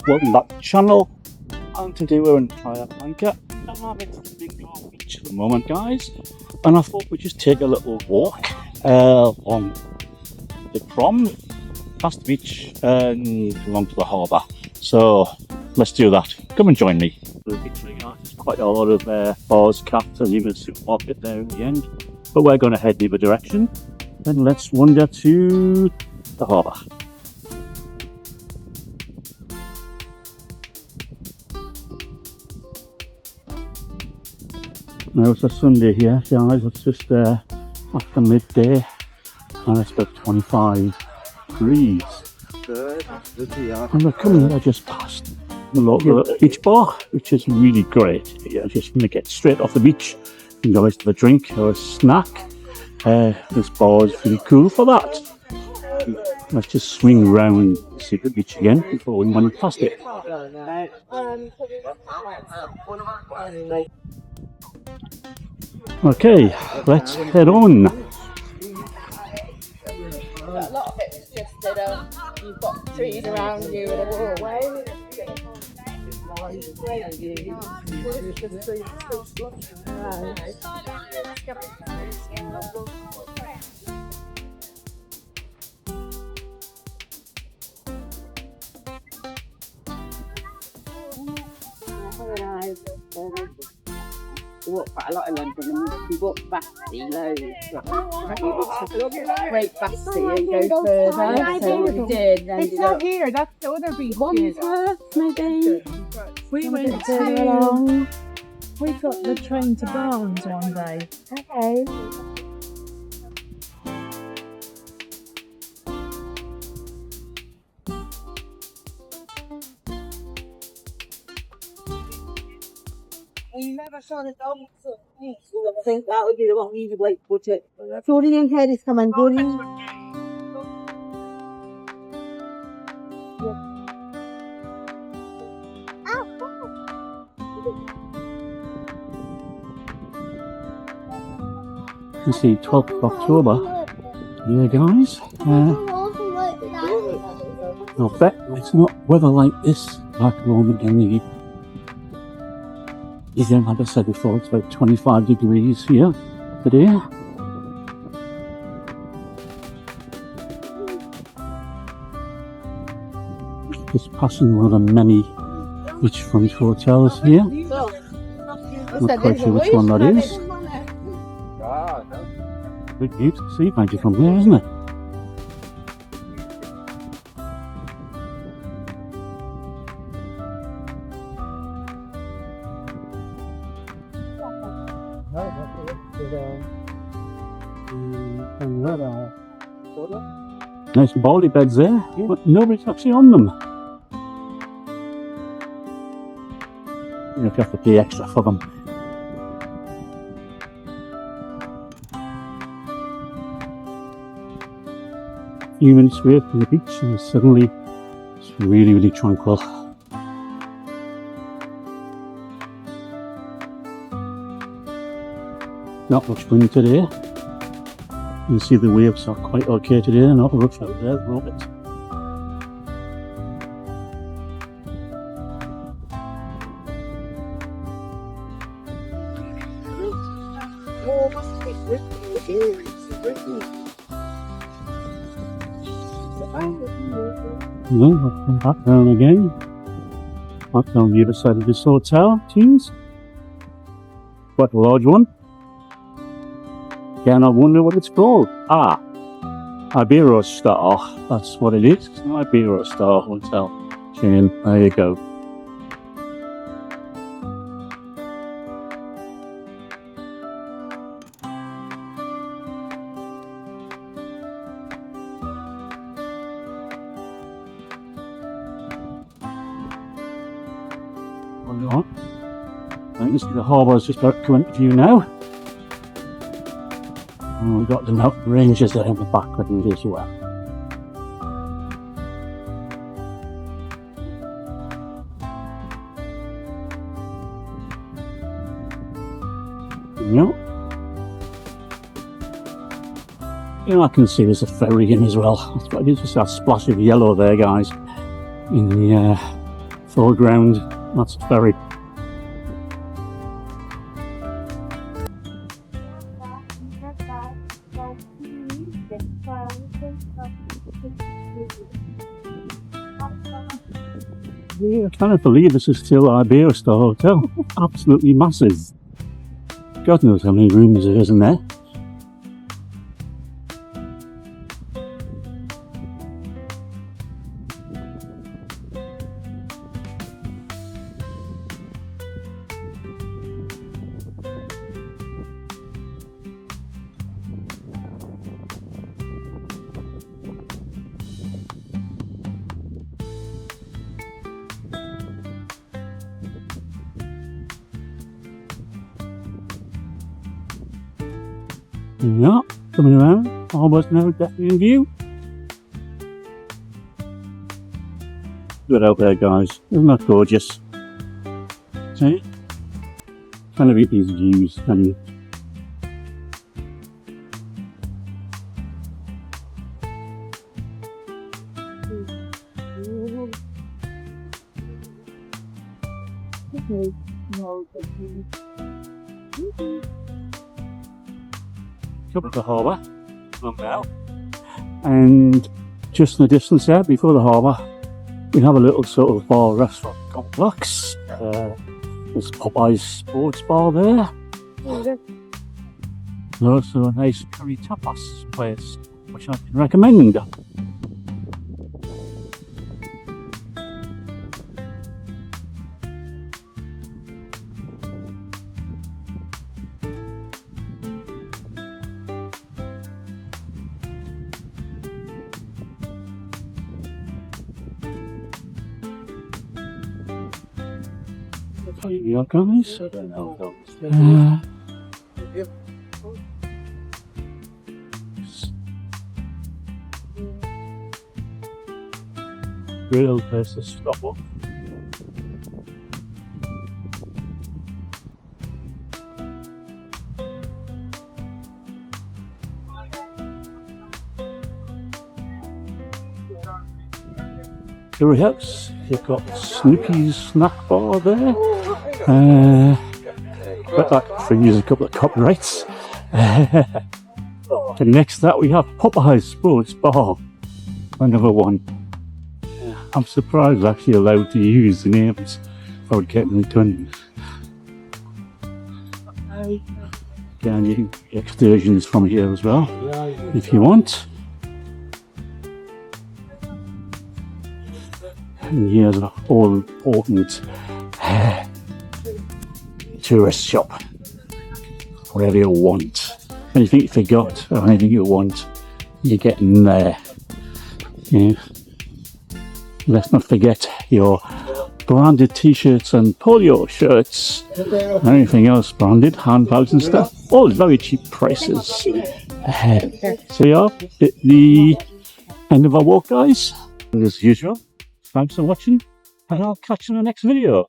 welcome back to the channel. And today we're in Playa Blanca Flamingo Beach at the moment, guys. And I thought we'd just take a little walk on the prom, past the beach and along to the harbour. So let's do that. Come and join me. There's quite a lot of bars, cafes, and even a supermarket there in the end. But we're going to head the other direction. Then let's wander to the harbour. Now it's a Sunday here, guys. It's just after midday and it's about 25 degrees. And we're coming here just past the local beach bar, which is really great. You're just going to get straight off the beach and go to a drink or a snack. This bar is really cool for that. Let's just swing around and see the beach again before we run past it. Okay, let's head on. A lot of it is just that you've got trees around you and a walkway. We walked quite a lot in London and we walked back the loads. Break back and go further. So we did. It's not here, that's the other beach. Wandsworth, maybe. We went to. We got the train to Barnes one day. Okay. We never saw the dog. I think that would be the one easy way to put it. Jordan and Ted is coming. Jordan. You can see 12th of October here, guys. I bet it's not weather like this like the moment in the again, like I said before, it's about 25 degrees here today. Just passing one of the many beachfront hotels here. Not quite sure which one that is. Good view to see bank from there, isn't it? Nice baldy beds there, but nobody's actually on them. You have to pay extra for them. A few minutes away from the beach and suddenly it's really, really tranquil. Not much wind today. You can see the waves are quite okay today, not rough out there at the moment. Well, I'll come back down again. Back down the other side of this hotel, teams. Quite a large one. Again, I wonder what it's called. Ibero Star. That's what it is. It's an Ibero Star hotel chain. There you go. Hold on. I think the harbour is just about to come into view now. And we've got the mountain ranges there in the background as well. Yep. You know, I can see there's a ferry in as well. It's just that splash of yellow there, guys, in the foreground, that's the ferry. Yeah, I cannot believe this is still Iberostar Hotel. Absolutely massive. God knows how many rooms there is in there. Yeah, coming around, almost now definitely in view. Good out there, guys. Isn't that gorgeous? See? Trying to beat these views, can you? Up at the harbour, I'm now, and just in the distance there, before the harbour, we have a little sort of bar restaurant complex. There's Popeye's sports bar there. There's also a nice curry tapas place, which I can recommend. Here you are, guys. Great old place to stop up. Canary House, you've got Snoopy's snack bar there. But that for using a couple of copyrights. And next to that we have Popeye's Sports Bar, another one. I'm surprised I'm actually allowed to use the names without getting done. Again, you can get excursions from here as well, if you want. And here's an all-important tourist shop. Whatever you want. Anything you forgot or anything you want, you're getting there. Yeah. Let's not forget your branded t-shirts and polio shirts. Anything else branded, handbags and stuff. All very cheap prices. So yeah, at the end of our walk, guys. And as usual, thanks for watching, and I'll catch you in the next video.